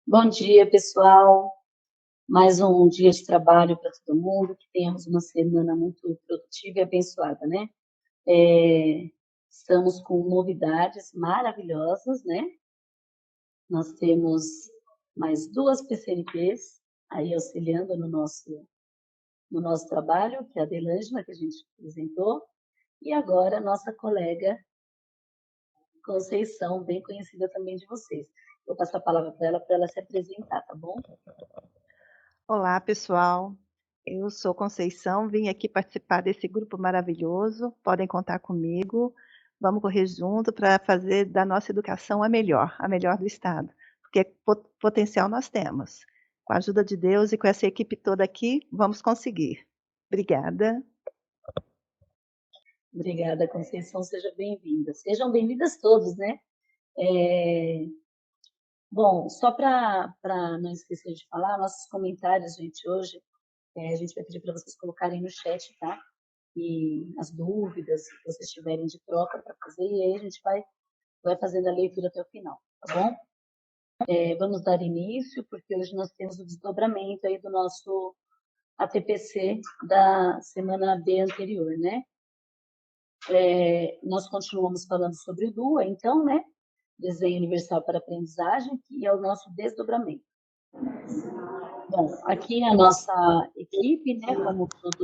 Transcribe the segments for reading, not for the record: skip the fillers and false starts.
Bom dia, pessoal. Mais um dia de trabalho para todo mundo, que tenhamos uma semana muito produtiva e abençoada, né? É, Estamos com novidades maravilhosas, né? Nós temos mais duas PCNPs aí auxiliando no nosso trabalho, que é a Delângela, que a gente apresentou, e agora a nossa colega Conceição, bem conhecida também de vocês. Vou passar a palavra para ela se apresentar, tá bom? Olá, pessoal. Eu sou Conceição, vim aqui participar desse grupo maravilhoso. Podem contar comigo. Vamos correr junto para fazer da nossa educação a melhor do estado, porque potencial nós temos. Com a ajuda de Deus e com essa equipe toda aqui, vamos conseguir. Obrigada. Obrigada, Conceição, seja bem-vinda. Sejam bem-vindas todos, né? É, Bom, só para não esquecer de falar, nossos comentários, gente, hoje, a gente vai pedir para vocês colocarem no chat, tá? E as dúvidas que vocês tiverem de troca para fazer, e aí a gente vai fazendo a leitura até o final, tá bom? Vamos dar início, porque hoje nós temos o desdobramento aí do nosso ATPC da semana B anterior, né? Nós continuamos falando sobre o DUA, então, né? Desenho Universal para Aprendizagem, que é o nosso desdobramento. Bom, aqui a nossa equipe, né, como toda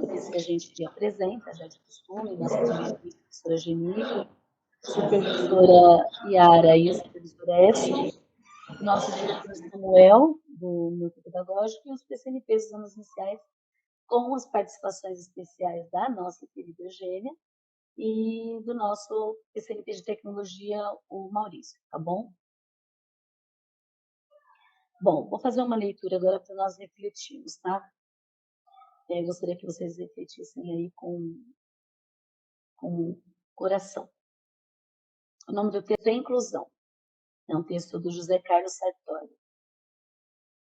vez que a gente apresenta, já de costume, nossa diretora, professora Genívia, supervisora Yara e a supervisora Esther, nosso diretor Samuel, do Núcleo Pedagógico, e os PCNPs dos anos iniciais, com as participações especiais da nossa querida Eugênia e do nosso PCNP de Tecnologia, o Maurício, tá bom? Bom, vou fazer uma leitura agora para nós refletirmos, tá? Eu gostaria que vocês refletissem aí com coração. O nome do texto é Inclusão. É um texto do José Carlos Sartori.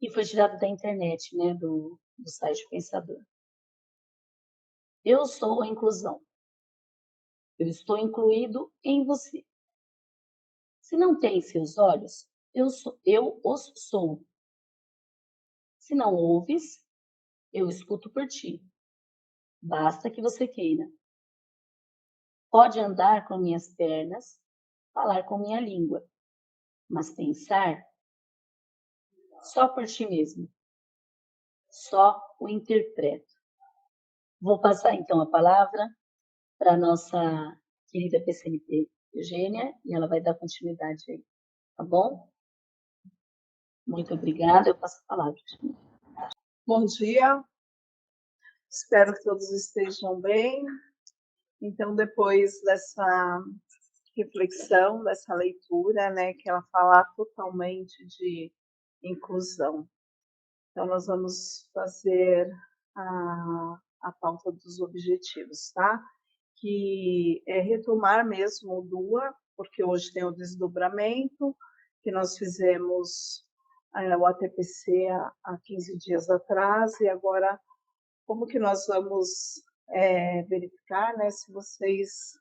E foi tirado da internet, né, do site Pensador. Eu sou a inclusão. Eu estou incluído em você. Se não tem seus olhos, eu os sou. Se não ouves, eu escuto por ti. Basta que você queira. Pode andar com minhas pernas, falar com minha língua, mas pensar só por ti mesmo. Só o interpreto. Vou passar então a palavra para a nossa querida PCNP Eugênia e ela vai dar continuidade aí, tá bom? Muito obrigada, eu passo a palavra. Bom dia, espero que todos estejam bem. Então, depois dessa reflexão, dessa leitura, né, que ela fala totalmente de inclusão. Então, nós vamos fazer a pauta dos objetivos, tá? Que é retomar mesmo o DUA, porque hoje tem o desdobramento, que nós fizemos o ATPC há 15 dias atrás, e agora como que nós vamos verificar, né, se vocês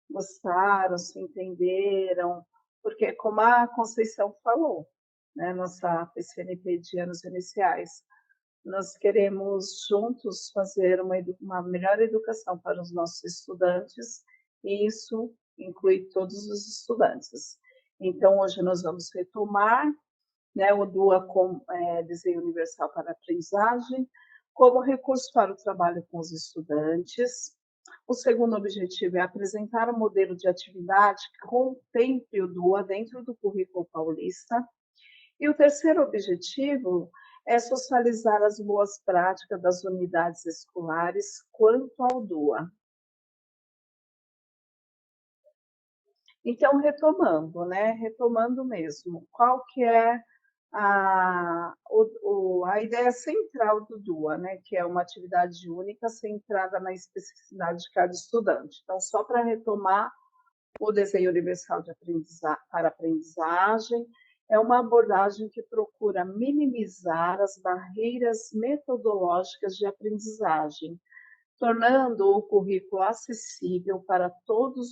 gostaram, se entenderam, porque como a Conceição falou, né, nossa PCNP de anos iniciais, nós queremos juntos fazer uma melhor educação para os nossos estudantes, e isso inclui todos os estudantes. Então, hoje nós vamos retomar, né, o DUA com Desenho Universal para a Aprendizagem, como recurso para o trabalho com os estudantes. O segundo objetivo é apresentar um modelo de atividade que contemple o DUA dentro do currículo paulista. E o terceiro objetivo é socializar as boas práticas das unidades escolares quanto ao DUA. Então, retomando mesmo, qual que é a ideia central do DUA, né? Que é uma atividade única centrada na especificidade de cada estudante. Então, só para retomar, o desenho universal para aprendizagem é uma abordagem que procura minimizar as barreiras metodológicas de aprendizagem, tornando o currículo acessível para todos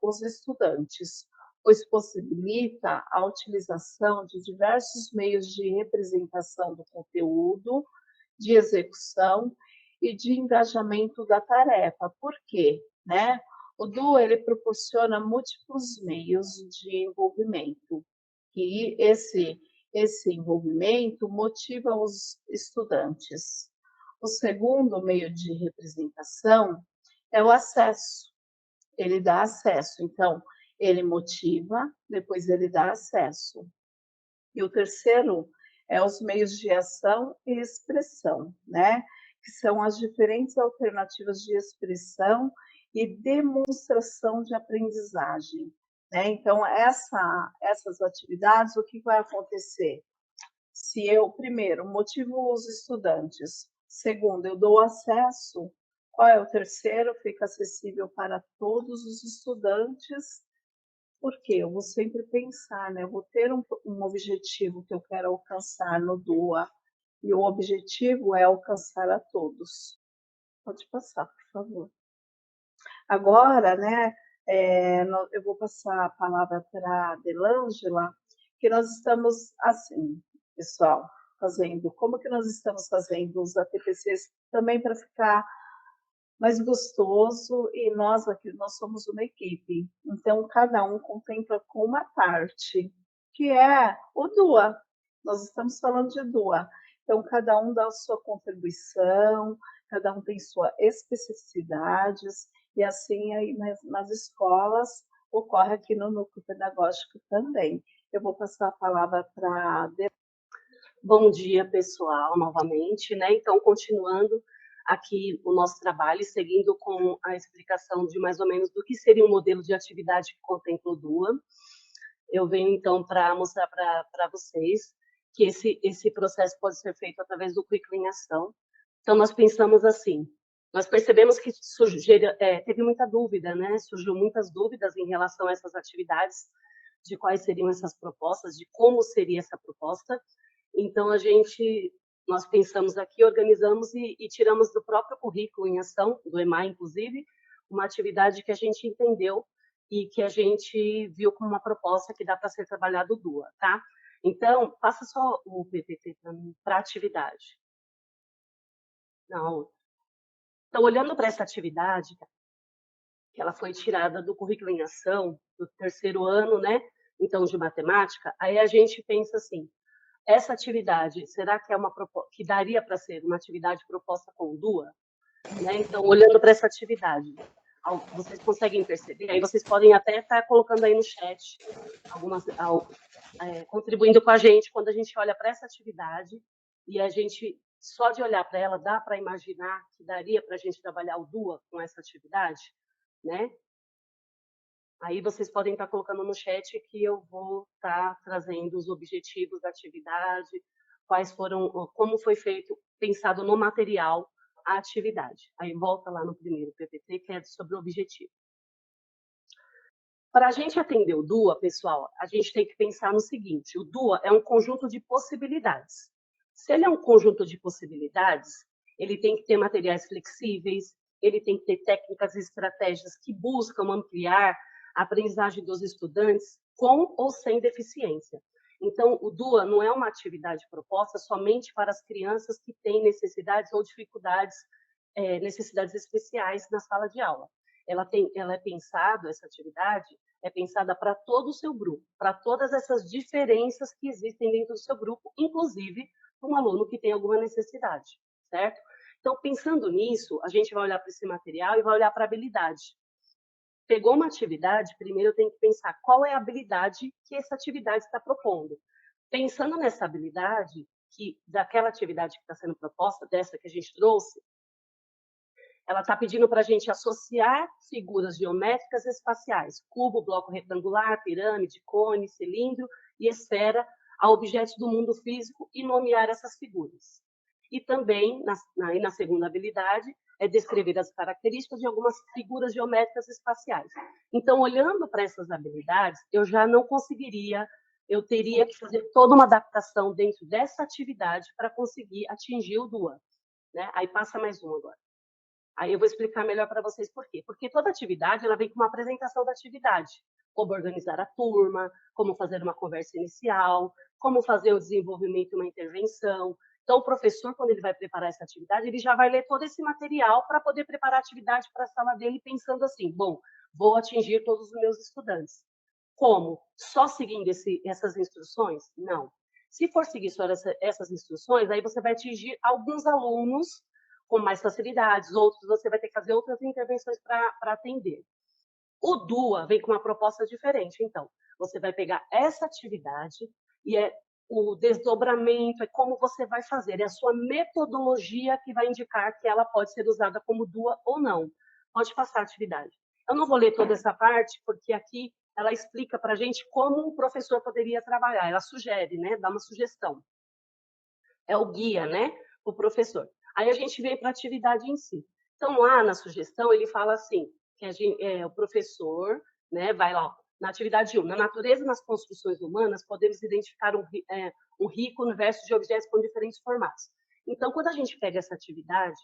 os estudantes, pois possibilita a utilização de diversos meios de representação do conteúdo, de execução e de engajamento da tarefa. Por quê? Né? O DUA ele proporciona múltiplos meios de envolvimento, e esse envolvimento motiva os estudantes. O segundo meio de representação é o acesso. Ele dá acesso, então, ele motiva, depois ele dá acesso. E o terceiro é os meios de ação e expressão, né? Que são as diferentes alternativas de expressão e demonstração de aprendizagem. Né? Então, essas atividades, o que vai acontecer? Se eu, primeiro, motivo os estudantes, segundo, eu dou acesso, qual é o terceiro? Fica acessível para todos os estudantes, porque eu vou sempre pensar, né? Eu vou ter um objetivo que eu quero alcançar no DUA, e o objetivo é alcançar a todos. Pode passar, por favor. Agora, né, eu vou passar a palavra para a Delângela, que nós estamos assim, pessoal, fazendo, como que nós estamos fazendo os ATPCs também para ficar mais gostoso, e nós aqui, nós somos uma equipe, então cada um contempla com uma parte, que é o DUA, nós estamos falando de DUA, então cada um dá a sua contribuição, cada um tem suas especificidades, e assim aí nas escolas ocorre aqui no núcleo pedagógico também. Eu vou passar a palavra para a Bom dia, pessoal, novamente, né? Então, continuando aqui o nosso trabalho, seguindo com a explicação de mais ou menos do que seria um modelo de atividade que contempla o DUA, eu venho, então, para mostrar para vocês que esse processo pode ser feito através do Currículo em Ação. Então, nós pensamos assim, nós percebemos que teve muita dúvida, né? Surgiu muitas dúvidas em relação a essas atividades, de quais seriam essas propostas, de como seria essa proposta. Então, nós pensamos aqui, organizamos e tiramos do próprio Currículo em Ação, do EMAI, inclusive, uma atividade que a gente entendeu e que a gente viu como uma proposta que dá para ser trabalhado DUA, tá? Então, passa só o PPT para a atividade. Não. Então, olhando para essa atividade, que ela foi tirada do Currículo em Ação, do terceiro ano, né? Então, de matemática, aí a gente pensa assim, essa atividade, será que é uma que daria para ser uma atividade proposta com o DUA? Né? Então, olhando para essa atividade, vocês conseguem perceber? Aí vocês podem até estar colocando aí no chat, contribuindo com a gente, quando a gente olha para essa atividade, e a gente, só de olhar para ela, dá para imaginar que daria para a gente trabalhar o DUA com essa atividade? Né? Aí vocês podem estar colocando no chat que eu vou estar trazendo os objetivos da atividade, como foi feito, pensado no material, a atividade. Aí volta lá no primeiro PPT, que é sobre o objetivo. Para a gente atender o DUA, pessoal, a gente tem que pensar no seguinte, o DUA é um conjunto de possibilidades. Se ele é um conjunto de possibilidades, ele tem que ter materiais flexíveis, ele tem que ter técnicas e estratégias que buscam ampliar a aprendizagem dos estudantes com ou sem deficiência. Então, o DUA não é uma atividade proposta somente para as crianças que têm necessidades ou dificuldades, necessidades especiais na sala de aula. Ela é pensada, essa atividade é pensada para todo o seu grupo, para todas essas diferenças que existem dentro do seu grupo, inclusive para um aluno que tem alguma necessidade, certo? Então, pensando nisso, a gente vai olhar para esse material e vai olhar para a habilidade. Pegou uma atividade, primeiro eu tenho que pensar qual é a habilidade que essa atividade está propondo. Pensando nessa habilidade, daquela atividade que está sendo proposta, dessa que a gente trouxe, ela está pedindo para a gente associar figuras geométricas espaciais, cubo, bloco retangular, pirâmide, cone, cilindro e esfera, a objetos do mundo físico e nomear essas figuras. E também, na segunda habilidade, é descrever as características de algumas figuras geométricas espaciais. Então, olhando para essas habilidades, eu já não conseguiria, eu teria que fazer toda uma adaptação dentro dessa atividade para conseguir atingir o DUA. Né? Aí passa mais um agora. Aí eu vou explicar melhor para vocês por quê. Porque toda atividade ela vem com uma apresentação da atividade. como organizar a turma, como fazer uma conversa inicial, como fazer o desenvolvimento de uma intervenção. Então, o professor, quando ele vai preparar essa atividade, ele já vai ler todo esse material para poder preparar a atividade para a sala dele, pensando assim, bom, vou atingir todos os meus estudantes. Como? Só seguindo essas instruções? Não. Se for seguir só essas instruções, aí você vai atingir alguns alunos com mais facilidades, outros você vai ter que fazer outras intervenções para atender. O DUA vem com uma proposta diferente, então. Você vai pegar essa atividade e o desdobramento, é como você vai fazer, é a sua metodologia que vai indicar que ela pode ser usada como DUA ou não. Pode passar a atividade. Eu não vou ler toda essa parte, porque aqui ela explica para a gente como o professor poderia trabalhar. Ela sugere, né? Dá uma sugestão. É o guia, né? O professor. Aí a gente vem para a atividade em si. Então, lá na sugestão, ele fala assim, que o professor, né, vai lá, na atividade 1, na natureza e nas construções humanas, podemos identificar um rico universo de objetos com diferentes formatos. Então, quando a gente pega essa atividade,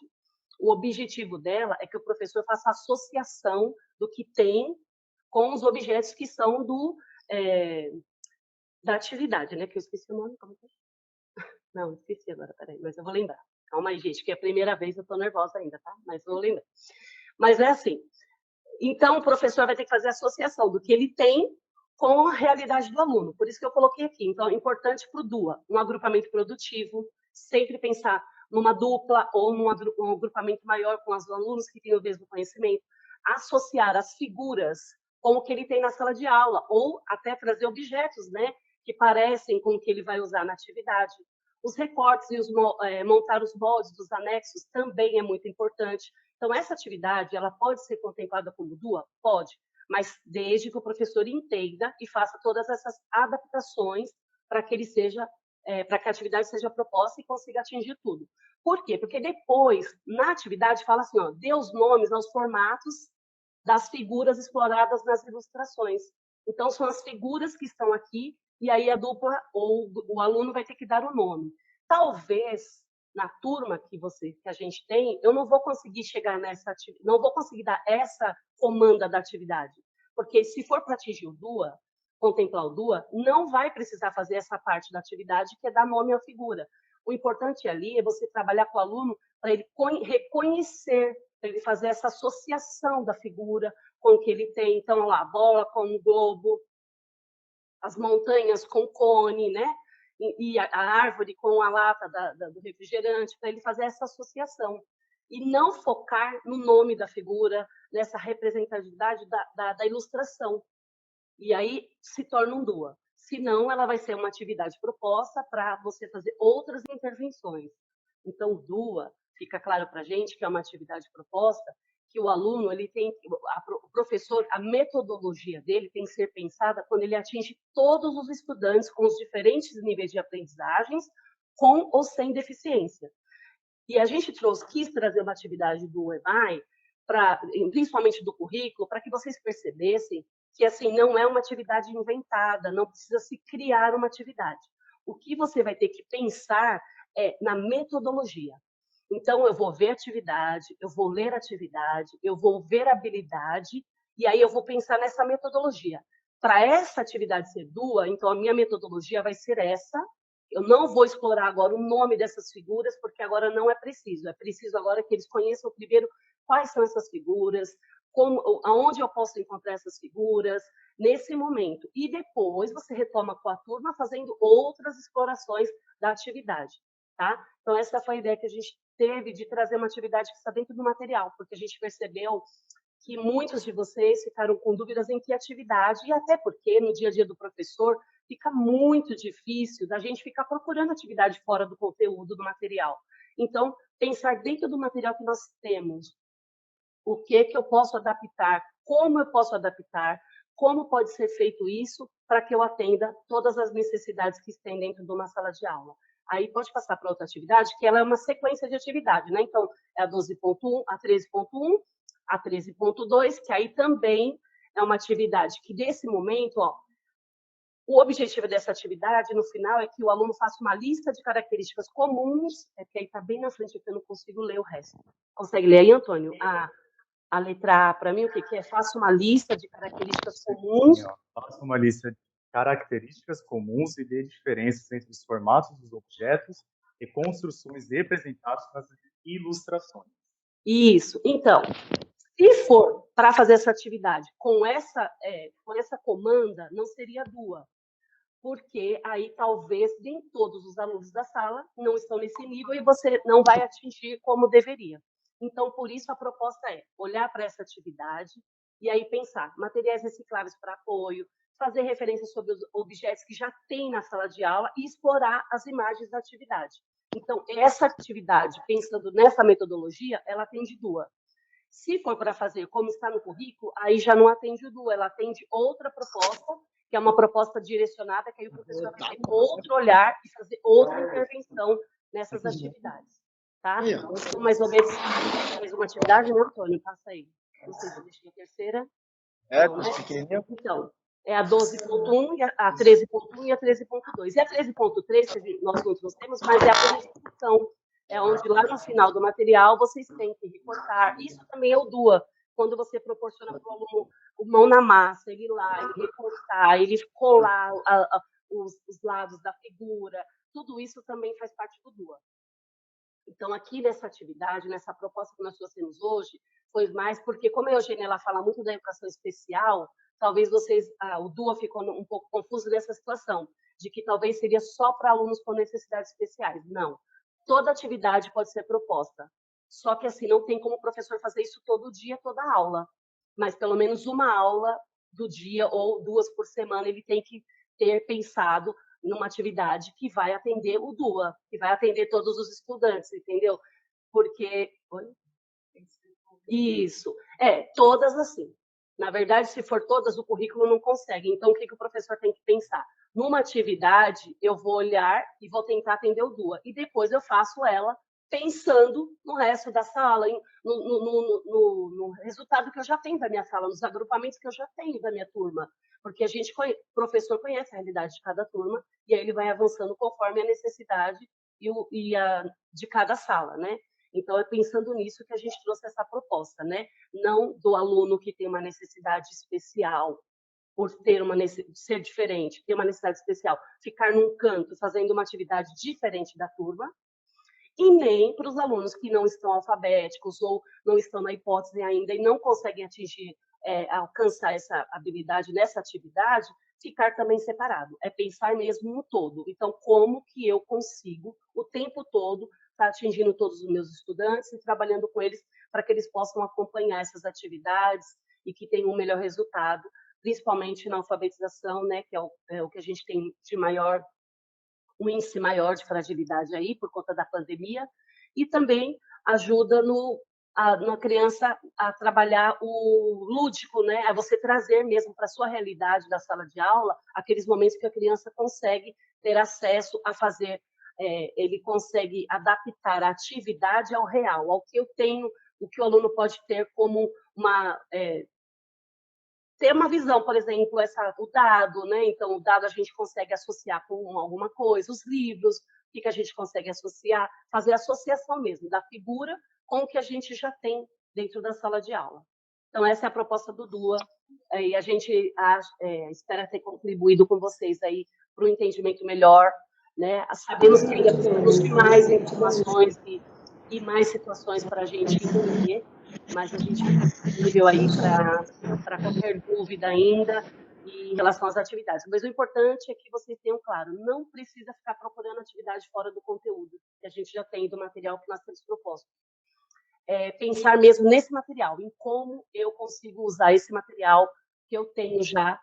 o objetivo dela é que o professor faça associação do que tem com os objetos que são da atividade, né? Que eu esqueci o nome, como que é? Não, esqueci agora, peraí, mas eu vou lembrar. Calma aí, gente, que é a primeira vez, eu tô nervosa ainda, tá? Mas eu vou lembrar. Mas é assim, então o professor vai ter que fazer a associação do que ele tem com a realidade do aluno. Por isso que eu coloquei aqui. Então, é importante para o DUA, um agrupamento produtivo, sempre pensar numa dupla ou num agrupamento maior com os alunos que têm o mesmo conhecimento, associar as figuras com o que ele tem na sala de aula, ou até trazer objetos, né, que parecem com o que ele vai usar na atividade. Os recortes e montar os moldes dos anexos também é muito importante. Então, essa atividade, ela pode ser contemplada como DUA? Pode, mas desde que o professor entenda e faça todas essas adaptações para que para que a atividade seja proposta e consiga atingir tudo. Por quê? Porque depois, na atividade, fala assim, ó, dê os nomes aos formatos das figuras exploradas nas ilustrações. Então, são as figuras que estão aqui, e aí a dupla ou o aluno vai ter que dar o nome. Talvez, na turma que a gente tem, eu não vou conseguir chegar não vou conseguir dar essa comanda da atividade, porque se for para atingir o DUA, contemplar o DUA, não vai precisar fazer essa parte da atividade que é dar nome à figura. O importante ali é você trabalhar com o aluno para ele reconhecer, para ele fazer essa associação da figura com o que ele tem. Então, lá, a bola com o globo, as montanhas com cone, né? E a árvore com a lata do refrigerante, para ele fazer essa associação. E não focar no nome da figura, nessa representatividade da ilustração. E aí se torna um DUA. Senão, ela vai ser uma atividade proposta para você fazer outras intervenções. Então, o DUA, fica claro para a gente que é uma atividade proposta, que o aluno, o professor, a metodologia dele tem que ser pensada quando ele atinge todos os estudantes com os diferentes níveis de aprendizagens, com ou sem deficiência. E a gente quis trazer uma atividade do EBAI, principalmente do currículo, para que vocês percebessem que assim não é uma atividade inventada, não precisa se criar uma atividade. O que você vai ter que pensar é na metodologia. Então, eu vou ver a atividade, eu vou ler a atividade, eu vou ver a habilidade, e aí eu vou pensar nessa metodologia. Para essa atividade ser DUA, então a minha metodologia vai ser essa. Eu não vou explorar agora o nome dessas figuras, porque agora não é preciso. É preciso agora que eles conheçam primeiro quais são essas figuras, aonde eu posso encontrar essas figuras, nesse momento. E depois você retoma com a turma fazendo outras explorações da atividade. Tá? Então, essa foi a ideia que a gente teve de trazer uma atividade que está dentro do material, porque a gente percebeu que muitos de vocês ficaram com dúvidas em que atividade, e até porque no dia a dia do professor fica muito difícil da gente ficar procurando atividade fora do conteúdo do material. Então, pensar dentro do material que nós temos, o que eu posso adaptar, como eu posso adaptar, como pode ser feito isso para que eu atenda todas as necessidades que tem dentro de uma sala de aula. Aí pode passar para outra atividade, que ela é uma sequência de atividade, né? Então, é a 12.1, a 13.1, a 13.2, que aí também é uma atividade que, nesse momento, ó, o objetivo dessa atividade, no final, é que o aluno faça uma lista de características comuns, que aí está bem na frente, que eu não consigo ler o resto. Consegue ler aí, Antônio? A letra A, para mim, o que é? Faça uma lista de características comuns. Sim, ó. Faça uma lista de características comuns e dê diferenças entre os formatos dos objetos e construções representados nas ilustrações. Isso. Então, se for para fazer essa atividade com essa comanda, não seria DUA, porque aí talvez nem todos os alunos da sala não estão nesse nível e você não vai atingir como deveria. Então, por isso, a proposta é olhar para essa atividade e aí pensar materiais recicláveis para apoio, fazer referência sobre os objetos que já tem na sala de aula e explorar as imagens da atividade. Então, essa atividade, pensando nessa metodologia, ela atende DUA. Se for para fazer como está no currículo, aí já não atende o DUA, ela atende outra proposta, que é uma proposta direcionada, que aí o professor vai ter outro olhar e fazer outra intervenção nessas atividades. Tá? Então, mais ou menos, fez uma atividade, né, Antônio? Passa aí. Não sei se eu deixei a terceira. Não, né? Então, é a 12.1, a 13.1 e a 13.2. E a 13.3, nós não trouxemos, mas é a planificação. É onde lá no final do material vocês têm que recortar. Isso também é o DUA, quando você proporciona para o aluno o mão na massa, ele ir lá, ele recortar, ele colar os lados da figura. Tudo isso também faz parte do DUA. Então, aqui nessa atividade, nessa proposta que nós trouxemos hoje, foi mais porque, como a Eugênia ela fala muito da educação especial, talvez vocês, o DUA ficou um pouco confuso nessa situação, de que talvez seria só para alunos com necessidades especiais. Não. Toda atividade pode ser proposta. Só que, assim, não tem como o professor fazer isso todo dia, toda aula. Mas, pelo menos uma aula do dia ou 2 por semana, ele tem que ter pensado numa atividade que vai atender o DUA, que vai atender todos os estudantes, entendeu? Porque... Oi? Isso. Todas assim. Na verdade, se for todas, o currículo não consegue. Então, o que o professor tem que pensar? Numa atividade, eu vou olhar e vou tentar atender o DUA. E depois eu faço ela pensando no resto da sala, no resultado que eu já tenho da minha sala, nos agrupamentos que eu já tenho da minha turma. Porque o professor conhece a realidade de cada turma e aí ele vai avançando conforme a necessidade de cada sala, né? Então, é pensando nisso que a gente trouxe essa proposta, né? Não do aluno que tem uma necessidade especial, por ser diferente, ter uma necessidade especial, ficar num canto fazendo uma atividade diferente da turma, e nem para os alunos que não estão alfabéticos ou não estão na hipótese ainda e não conseguem alcançar essa habilidade nessa atividade, ficar também separado. É pensar mesmo no todo. Então, como que eu consigo, o tempo todo, estar atingindo todos os meus estudantes e trabalhando com eles para que eles possam acompanhar essas atividades e que tenham um melhor resultado, principalmente na alfabetização, né, que é o que a gente tem de maior, um índice maior de fragilidade aí, por conta da pandemia, e também ajuda na criança a trabalhar o lúdico, né? A você trazer mesmo para a sua realidade da sala de aula aqueles momentos que a criança consegue ter acesso a fazer, ele consegue adaptar a atividade ao real, ao que eu tenho, o que o aluno pode ter como ter uma visão, por exemplo, o dado, né? Então, o dado a gente consegue associar com alguma coisa, os livros, o que a gente consegue associar, fazer associação mesmo da figura com o que a gente já tem dentro da sala de aula. Então, essa é a proposta do DUA, e a gente espera ter contribuído com vocês aí para um entendimento melhor, né? Sabemos que ainda precisamos de mais informações e mais situações para a gente entender, mas a gente fica disponível aí para qualquer dúvida ainda em relação às atividades. Mas o importante é que vocês tenham claro, não precisa ficar procurando atividade fora do conteúdo que a gente já tem do material que nós temos proposto. Pensar mesmo nesse material, em como eu consigo usar esse material que eu tenho já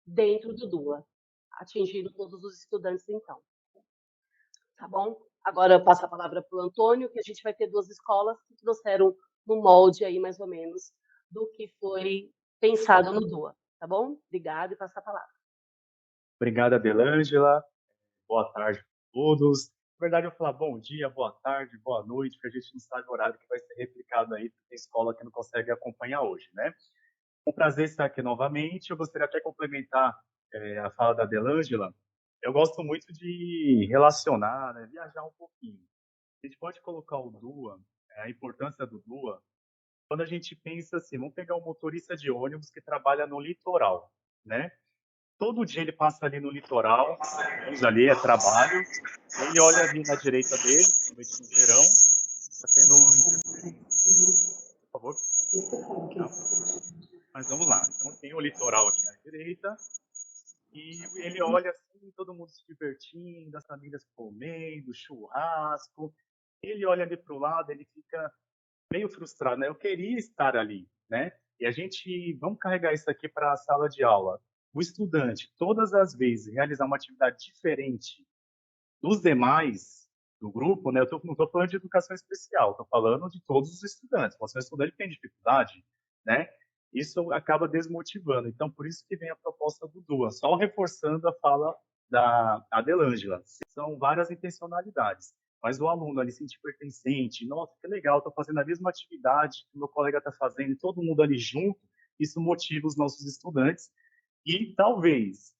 dentro do DUA, atingindo todos os estudantes, então. Tá bom? Agora eu passo a palavra para o Antônio, que a gente vai ter 2 escolas que trouxeram no molde aí, mais ou menos, do que foi pensado no DUA. Tá bom? Obrigada e passo a palavra. Obrigado, Adelângela. Boa tarde a todos. Na verdade, eu vou falar bom dia, boa tarde, boa noite, porque a gente não sabe o horário que vai ser replicado aí, porque tem escola que não consegue acompanhar hoje, né? É um prazer estar aqui novamente. Eu gostaria até de complementar a fala da Adelângela. Eu gosto muito de relacionar, né, viajar um pouquinho. A gente pode colocar o DUA, a importância do DUA, quando a gente pensa assim, vamos pegar um motorista de ônibus que trabalha no litoral, né? Todo dia ele passa ali no litoral, vamos ali, é trabalho, ele olha ali na direita dele, principalmente no verão, tá tendo por favor. Não. Mas vamos lá. Então tem o litoral aqui à direita, e ele olha assim, todo mundo se divertindo, as famílias comendo, churrasco. Ele olha ali para o lado, ele fica meio frustrado, né? Eu queria estar ali, né? E a gente, vamos carregar isso aqui para a sala de aula. O estudante, todas as vezes, realizar uma atividade diferente dos demais do grupo, né? Não estou falando de educação especial, estou falando de todos os estudantes. Você é um estudante que tem dificuldade, né? Isso acaba desmotivando. Então, por isso que vem a proposta do DUA, só reforçando a fala da Adelângela. São várias intencionalidades, mas o aluno ali se sentir pertencente, nossa, que legal, estou fazendo a mesma atividade que o meu colega está fazendo, e todo mundo ali junto, isso motiva os nossos estudantes. E talvez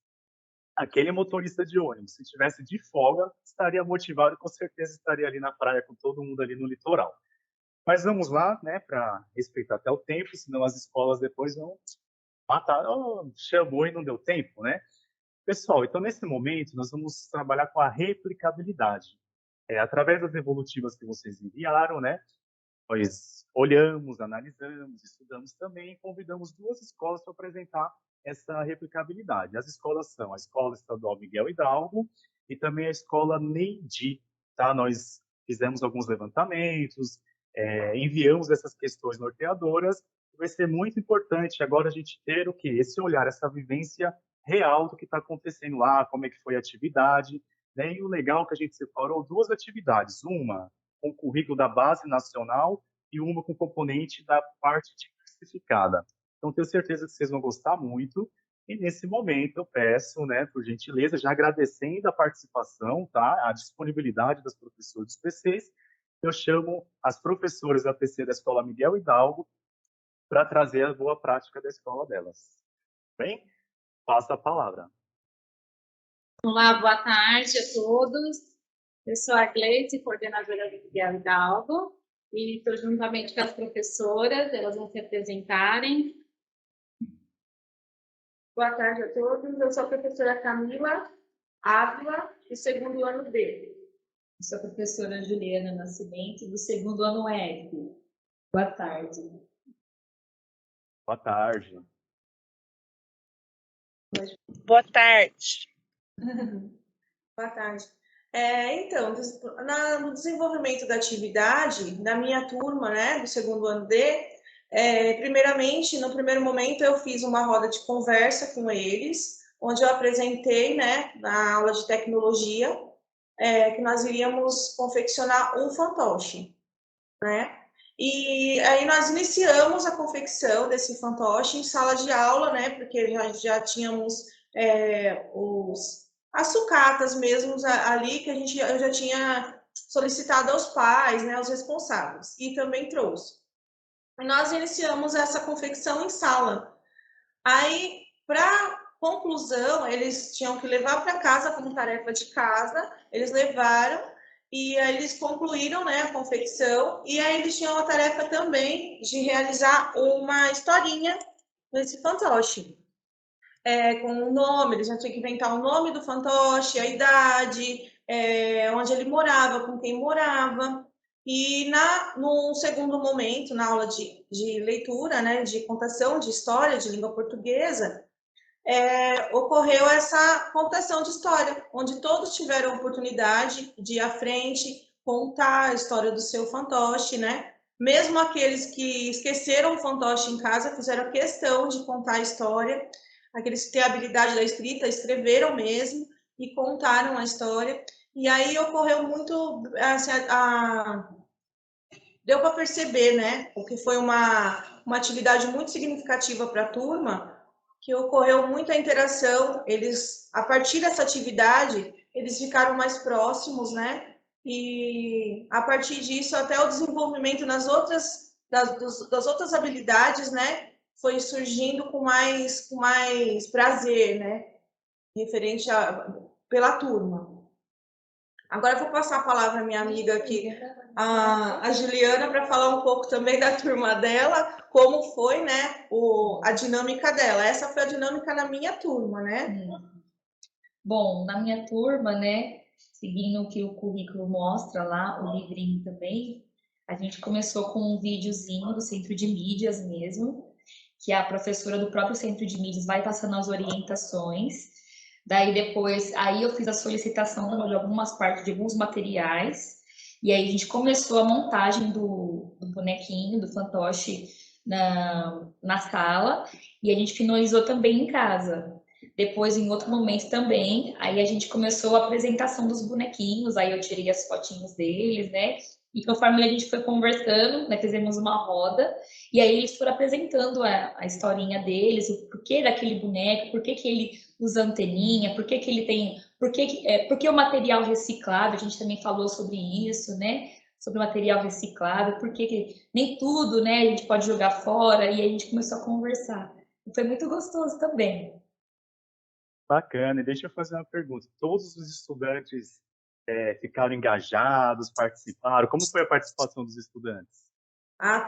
aquele motorista de ônibus, se tivesse de folga, estaria motivado e com certeza estaria ali na praia com todo mundo ali no litoral. Mas vamos lá, né, para respeitar até o tempo, senão as escolas depois vão matar. Oh, chamou e não deu tempo, né? Pessoal, então nesse momento nós vamos trabalhar com a replicabilidade. Através das evolutivas que vocês enviaram, né? Nós olhamos, analisamos, estudamos também e convidamos 2 escolas para apresentar essa replicabilidade. As escolas são a Escola Estadual Miguel Hidalgo e também a Escola Neidi. Tá? Nós fizemos alguns levantamentos, enviamos essas questões norteadoras. Vai ser muito importante agora a gente ter o quê? Esse olhar, essa vivência real do que está acontecendo lá, como é que foi a atividade. Né? E o legal é que a gente separou 2 atividades. Uma com o currículo da base nacional e uma com componente da parte diversificada. Então, tenho certeza que vocês vão gostar muito. E, nesse momento, eu peço, né, por gentileza, já agradecendo a participação, tá, a disponibilidade das professoras dos PCs, eu chamo as professoras da PC da Escola Miguel Hidalgo para trazer a boa prática da escola delas. Bem, passo a palavra. Olá, boa tarde a todos. Eu sou a Gleite, coordenadora do Miguel Hidalgo, e estou juntamente com as professoras, elas vão se apresentarem. Boa tarde a todos, eu sou a professora Camila Ávila, do 2º ano D. Eu sou a professora Juliana Nascimento, do 2º ano F. Boa tarde. Boa tarde. Boa tarde. Boa tarde. Então, no desenvolvimento da atividade, na minha turma, né, do 2º ano D, primeiramente, no primeiro momento, eu fiz uma roda de conversa com eles, onde eu apresentei, né, na aula de tecnologia, que nós iríamos confeccionar um fantoche, né? E aí nós iniciamos a confecção desse fantoche em sala de aula, né, porque já tínhamos as sucatas mesmo ali que eu já tinha solicitado aos pais, né, aos responsáveis, e também trouxe. E nós iniciamos essa confecção em sala. Aí, para conclusão, eles tinham que levar para casa como tarefa de casa, eles levaram, e aí eles concluíram, né, a confecção, e aí eles tinham a tarefa também de realizar uma historinha nesse fantoche. Com o nome, eles já tinham que inventar o nome do fantoche, a idade, onde ele morava, com quem morava. E no segundo momento, na aula de leitura, né, de contação de história de língua portuguesa, ocorreu essa contação de história, onde todos tiveram a oportunidade de ir à frente, contar a história do seu fantoche, né? Mesmo aqueles que esqueceram o fantoche em casa, fizeram questão de contar a história. Aqueles que têm a habilidade da escrita, escreveram mesmo e contaram a história. E aí ocorreu muito, assim, deu para perceber, né, o que foi uma atividade muito significativa para a turma, que ocorreu muita interação. Eles, a partir dessa atividade, eles ficaram mais próximos, né, e a partir disso, até o desenvolvimento das outras habilidades, né, foi surgindo com mais prazer, né, referente pela turma. Agora eu vou passar a palavra à minha amiga aqui, a Juliana, para falar um pouco também da turma dela, como foi, né, a dinâmica dela. Essa foi a dinâmica na minha turma, né? Bom, na minha turma, né, seguindo o que o currículo mostra lá, o livrinho também, a gente começou com um videozinho do Centro de Mídias mesmo, que a professora do próprio Centro de Mídias vai passando as orientações. Daí depois, aí eu fiz a solicitação de algumas partes, de alguns materiais, e aí a gente começou a montagem do bonequinho, do fantoche na sala, e a gente finalizou também em casa. Depois, em outro momento também, aí a gente começou a apresentação dos bonequinhos, aí eu tirei as fotinhos deles, né? E conforme a gente foi conversando, né, fizemos uma roda, e aí eles foram apresentando a historinha deles, o porquê daquele boneco, por que ele usa anteninha, por que ele tem... Por que o material reciclável, a gente também falou sobre isso, né? Sobre o material reciclável, porque nem tudo, né, a gente pode jogar fora, e aí a gente começou a conversar. E foi muito gostoso também. Bacana. E deixa eu fazer uma pergunta. Todos os estudantes ficaram engajados, participaram? Como foi a participação dos estudantes?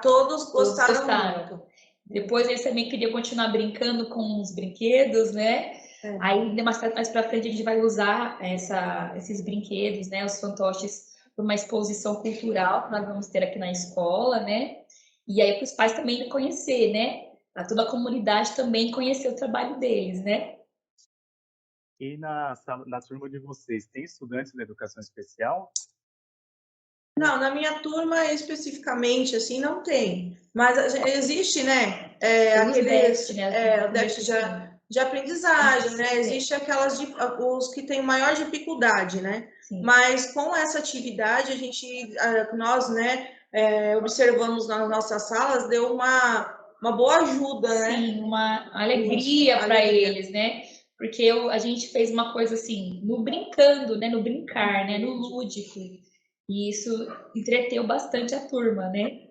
Todos gostaram muito. Depois eles também queriam continuar brincando com os brinquedos, né? Aí mais para frente a gente vai usar esses brinquedos, né? Os fantoches para uma exposição cultural que nós vamos ter aqui na escola, né? E aí para os pais também conhecer, né? Para toda a comunidade também conhecer o trabalho deles, né? E na turma de vocês, tem estudantes da educação especial? Não, na minha turma especificamente, assim, não tem. Mas existe, né? O déficit de aprendizagem, né? Existe os que têm maior dificuldade, né? Sim. Mas com essa atividade, nós, né, observamos nas nossas salas, deu uma boa ajuda, né? Sim, uma alegria para eles, né? Porque a gente fez uma coisa assim, no brincando, né? No brincar, né? No lúdico. E isso entreteu bastante a turma, né?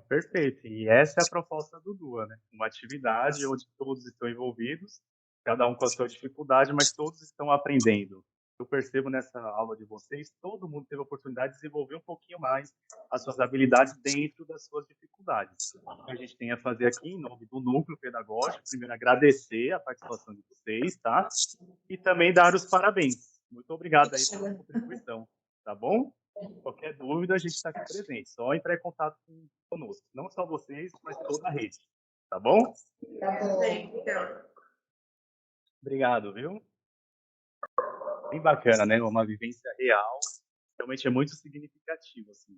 Perfeito. E essa é a proposta do DUA, né? Uma atividade onde todos estão envolvidos, cada um com a sua dificuldade, mas todos estão aprendendo. Eu percebo nessa aula de vocês, todo mundo teve a oportunidade de desenvolver um pouquinho mais as suas habilidades dentro das suas dificuldades. O que a gente tem a fazer aqui, em nome do Núcleo Pedagógico, primeiro agradecer a participação de vocês, tá? E também dar os parabéns. Muito obrigado aí pela contribuição, tá bom? Qualquer dúvida, a gente está aqui presente. Só entrar em contato conosco. Não só vocês, mas toda a rede. Tá bom? Tá bom. Obrigado, viu? Bem bacana, né? Uma vivência real. Realmente é muito significativo, assim.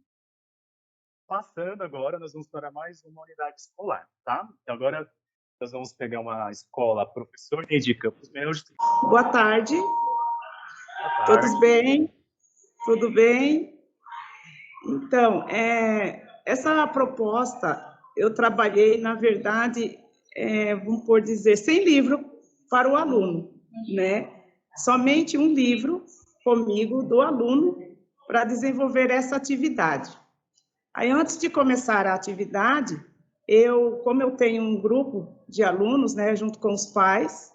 Passando agora, nós vamos para mais uma unidade escolar, tá? Então, agora nós vamos pegar uma escola Professor Neide Campos Melo. Boa tarde. Boa tarde. Todos bem? Tudo bem? Então, essa proposta, eu trabalhei, na verdade, vamos por dizer, sem livro para o aluno, né? Somente um livro comigo, do aluno, para desenvolver essa atividade. Aí, antes de começar a atividade, como eu tenho um grupo de alunos, né, junto com os pais,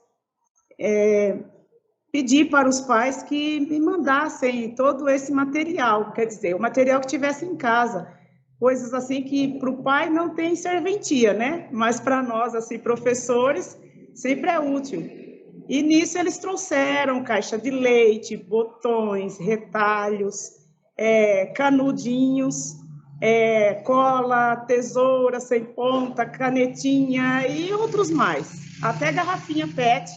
pedi para os pais que me mandassem todo esse material, quer dizer, o material que tivesse em casa, coisas assim que para o pai não tem serventia, né? Mas para nós, assim, professores, sempre é útil. E nisso eles trouxeram caixa de leite, botões, retalhos, canudinhos, cola, tesoura sem ponta, canetinha e outros mais. Até garrafinha PET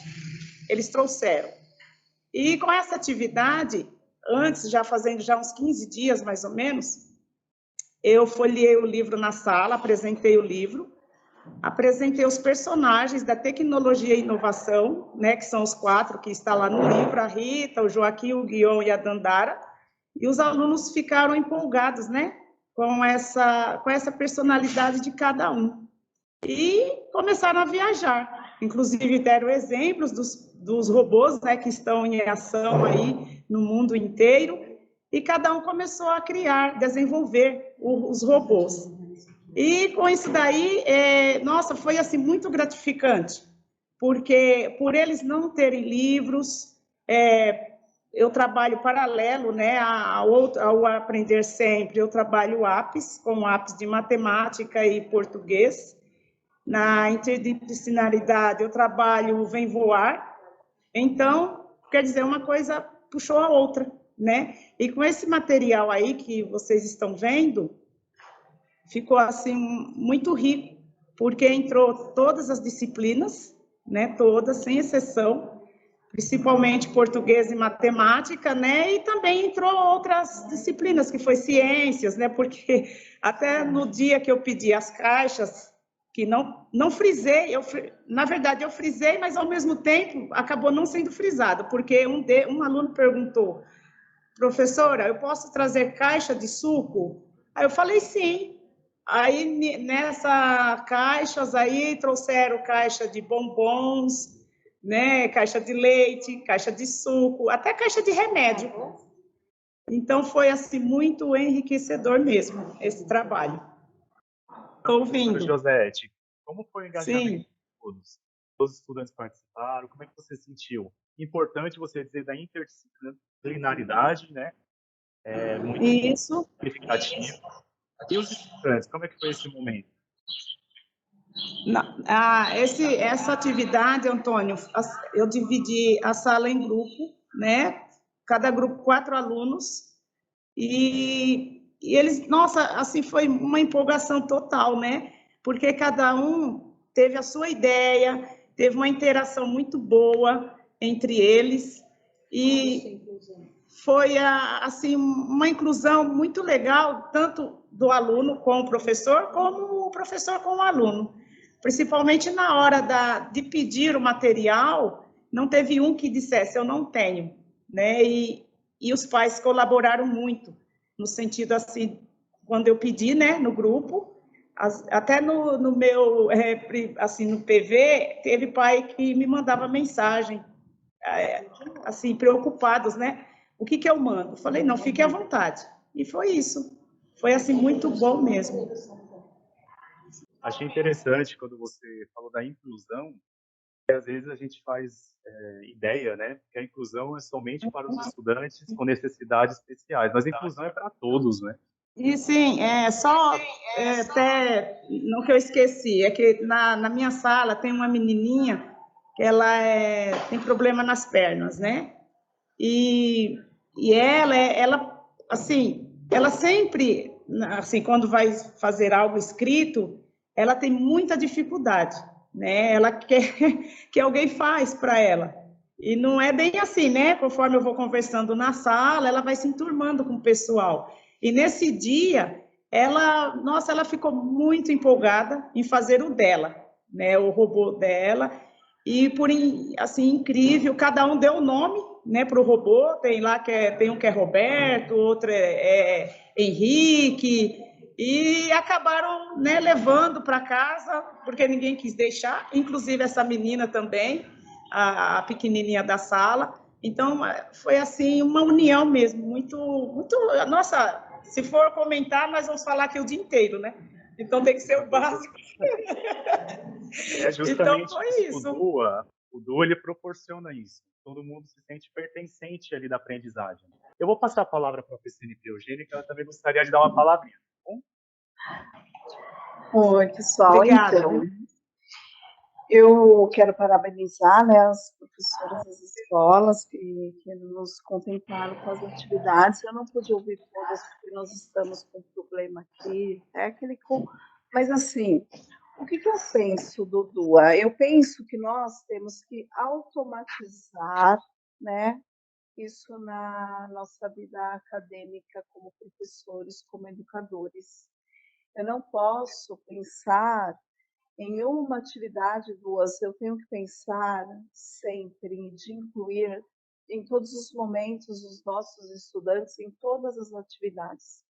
eles trouxeram. E com essa atividade, antes, fazendo uns 15 dias mais ou menos, eu folheei o livro na sala, apresentei o livro, apresentei os personagens da tecnologia e inovação, né, que são os 4 que estão lá no livro, a Rita, o Joaquim, o Guion e a Dandara, e os alunos ficaram empolgados, né, com essa personalidade de cada um. E começaram a viajar. Inclusive, deram exemplos dos robôs, né, que estão em ação aí no mundo inteiro, e cada um começou a criar, desenvolver os robôs. E com isso daí, nossa, foi assim muito gratificante, porque por eles não terem livros, eu trabalho paralelo, né, ao Aprender Sempre, eu trabalho APS, com APS de matemática e português. Na interdisciplinaridade, eu trabalho Vem Voar. Então, quer dizer, uma coisa puxou a outra, né? E com esse material aí que vocês estão vendo, ficou assim muito rico, porque entrou todas as disciplinas, né? Todas, sem exceção, principalmente português e matemática, né? E também entrou outras disciplinas, que foi ciências, né? Porque até no dia que eu pedi as caixas, que não frisei, na verdade eu frisei, mas ao mesmo tempo acabou não sendo frisado, porque um aluno perguntou: professora, eu posso trazer caixa de suco? Aí eu falei sim. Aí nessa caixas aí trouxeram caixa de bombons, né, caixa de leite, caixa de suco, até caixa de remédio. Então foi assim muito enriquecedor mesmo esse trabalho. Estou ouvindo. Josete, como foi o engajamento Sim. de todos? Todos os estudantes participaram, como é que você sentiu? Importante você dizer da interdisciplinaridade, né? É muito Isso. significativo. E os estudantes, como é que foi esse momento? Essa atividade, Antônio, eu dividi a sala em grupo, né? Cada grupo 4 alunos, e eles, nossa, assim, foi uma empolgação total, né? Porque cada um teve a sua ideia, teve uma interação muito boa entre eles, e foi, assim, uma inclusão muito legal, tanto do aluno com o professor, como o professor com o aluno. Principalmente na hora de pedir o material, não teve um que dissesse, eu não tenho, né? E os pais colaboraram muito, no sentido assim, quando eu pedi, né, no grupo, até no meu, assim, no PV, teve pai que me mandava mensagem, assim, preocupados, né? O que eu mando? Eu falei, não, fique à vontade. E foi isso. Foi, assim, muito bom mesmo. Achei interessante quando você falou da inclusão, que às vezes a gente faz ideia, né, que a inclusão é somente para os estudantes com necessidades especiais, mas a inclusão é para todos, né? E sim, até no que eu esqueci, é que na minha sala tem uma menininha que ela tem problema nas pernas, né? E ela, assim, ela sempre, assim, quando vai fazer algo escrito, ela tem muita dificuldade, né? Ela quer que alguém faz para ela. E não é bem assim, né? Conforme eu vou conversando na sala, ela vai se enturmando com o pessoal. E nesse dia, nossa, ela ficou muito empolgada em fazer o dela, né? O robô dela. E assim, incrível, cada um deu o nome, né, para o robô. Tem lá tem um que é Roberto, outro é Henrique, e acabaram, né, levando para casa, porque ninguém quis deixar, inclusive essa menina também, a pequenininha da sala. Então foi assim uma união mesmo, muito, muito. Nossa, se for comentar, nós vamos falar aqui o dia inteiro, né? Então tem que ser o básico. É justamente então foi isso. O DUA ele proporciona isso. Todo mundo se sente pertencente ali da aprendizagem. Eu vou passar a palavra para a PCNP Eugênia, que ela também gostaria de dar uma palavrinha. Tá bom? Oi, pessoal. Obrigada. Então, eu quero parabenizar, né, as professoras das escolas que nos contemplaram com as atividades. Eu não pude ouvir todas, porque nós estamos com um problema aqui técnico, mas, assim, o que eu penso, Dudu? Eu penso que nós temos que automatizar, né, isso na nossa vida acadêmica como professores, como educadores. Eu não posso pensar em uma atividade, duas, eu tenho que pensar sempre de incluir em todos os momentos os nossos estudantes em todas as atividades.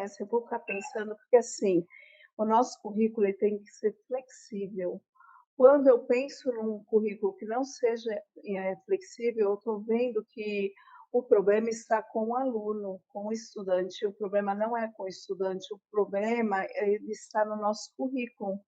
Se eu vou ficar pensando, porque assim, o nosso currículo ele tem que ser flexível. Quando eu penso num currículo que não seja flexível, eu estou vendo que o problema está com o aluno, com o estudante. O problema não é com o estudante, o problema ele está no nosso currículo.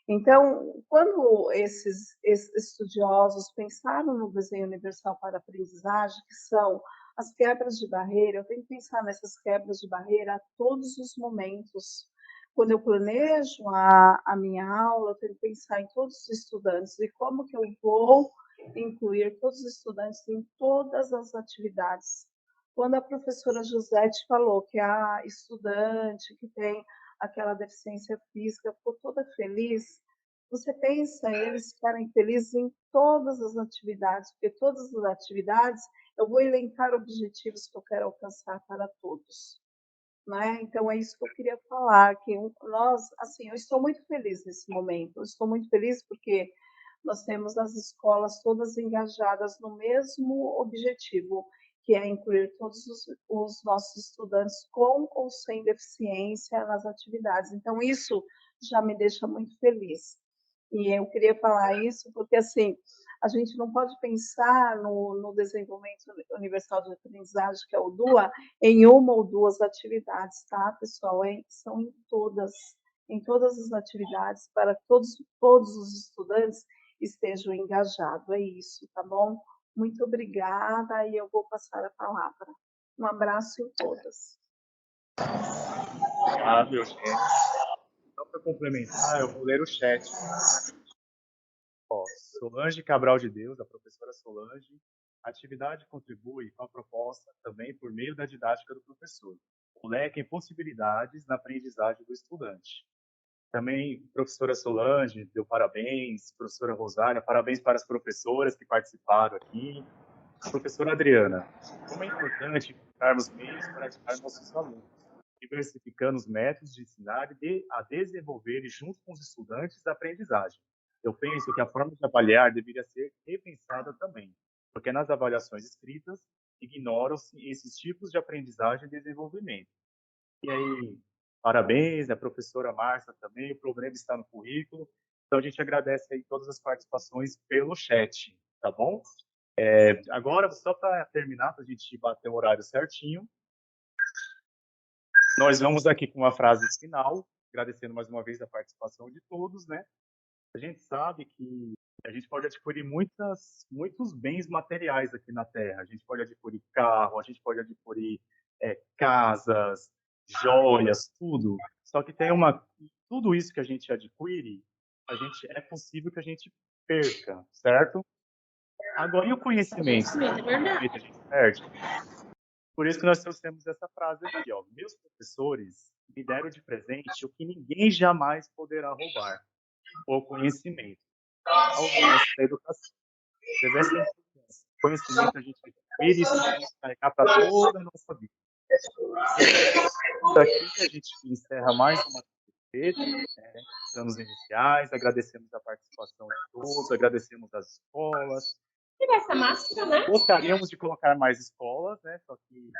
Então, quando esses estudiosos pensaram no desenho universal para a aprendizagem, que são as quebras de barreira, eu tenho que pensar nessas quebras de barreira a todos os momentos. Quando eu planejo a minha aula, eu tenho que pensar em todos os estudantes e como que eu vou incluir todos os estudantes em todas as atividades. Quando a professora Josete falou que a estudante que tem aquela deficiência física ficou toda feliz, você pensa eles ficarem felizes em todas as atividades, porque todas as atividades eu vou elencar objetivos que eu quero alcançar para todos. Né? Então é isso que eu queria falar, que nós, assim, eu estou muito feliz nesse momento, eu estou muito feliz porque nós temos as escolas todas engajadas no mesmo objetivo, que é incluir todos os nossos estudantes com ou sem deficiência nas atividades. Então isso já me deixa muito feliz. E eu queria falar isso porque, assim, a gente não pode pensar no desenvolvimento universal de aprendizagem, que é o DUA, em uma ou duas atividades, tá, pessoal? São em todas as atividades, para que todos os estudantes estejam engajados. É isso, tá bom? Muito obrigada e eu vou passar a palavra. Um abraço em todas. Ah, meu gente. Só para complementar, eu vou ler o chat. Ó, Solange Cabral de Deus, a professora Solange, a atividade contribui com a proposta também por meio da didática do professor. O leque em possibilidades na aprendizagem do estudante. Também, professora Solange, deu parabéns, professora Rosária, parabéns para as professoras que participaram aqui. Professora Adriana, como é importante encontrarmos meios para ajudar nossos alunos, diversificando os métodos de ensinar e a desenvolver junto com os estudantes a aprendizagem. Eu penso que a forma de avaliar deveria ser repensada também, porque nas avaliações escritas ignoram-se esses tipos de aprendizagem e desenvolvimento. E aí, parabéns, a professora Márcia também, o problema está no currículo. Então, a gente agradece aí todas as participações pelo chat, tá bom? Agora, só para terminar, para a gente bater o horário certinho, nós vamos aqui com uma frase final, agradecendo mais uma vez a participação de todos, né? A gente sabe que a gente pode adquirir muitos bens materiais aqui na Terra. A gente pode adquirir carro, a gente pode adquirir casas, joias, tudo. Só que tudo isso que a gente adquire, é possível que a gente perca, certo? Agora, e o conhecimento? É verdade. A gente perde? Por isso que nós trouxemos essa frase aqui, ó. Meus professores me deram de presente o que ninguém jamais poderá roubar: o conhecimento. Ao mestre da educação. Deve ser importância. Conhecimento a gente adquire e isso vai carregar para toda a nossa vida. Daqui a gente encerra mais uma vez, anos iniciais, agradecemos a participação de todos, agradecemos as escolas. Tirar essa máscara, né? Gostaríamos de colocar mais escolas, né? Só que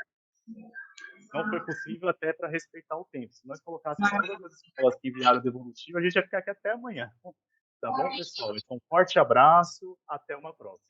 não foi possível até para respeitar o tempo. Se nós colocássemos todas as escolas que enviaram o devolutivo, a gente ia ficar aqui até amanhã. Tá bom, pessoal? Então, um forte abraço, até uma próxima.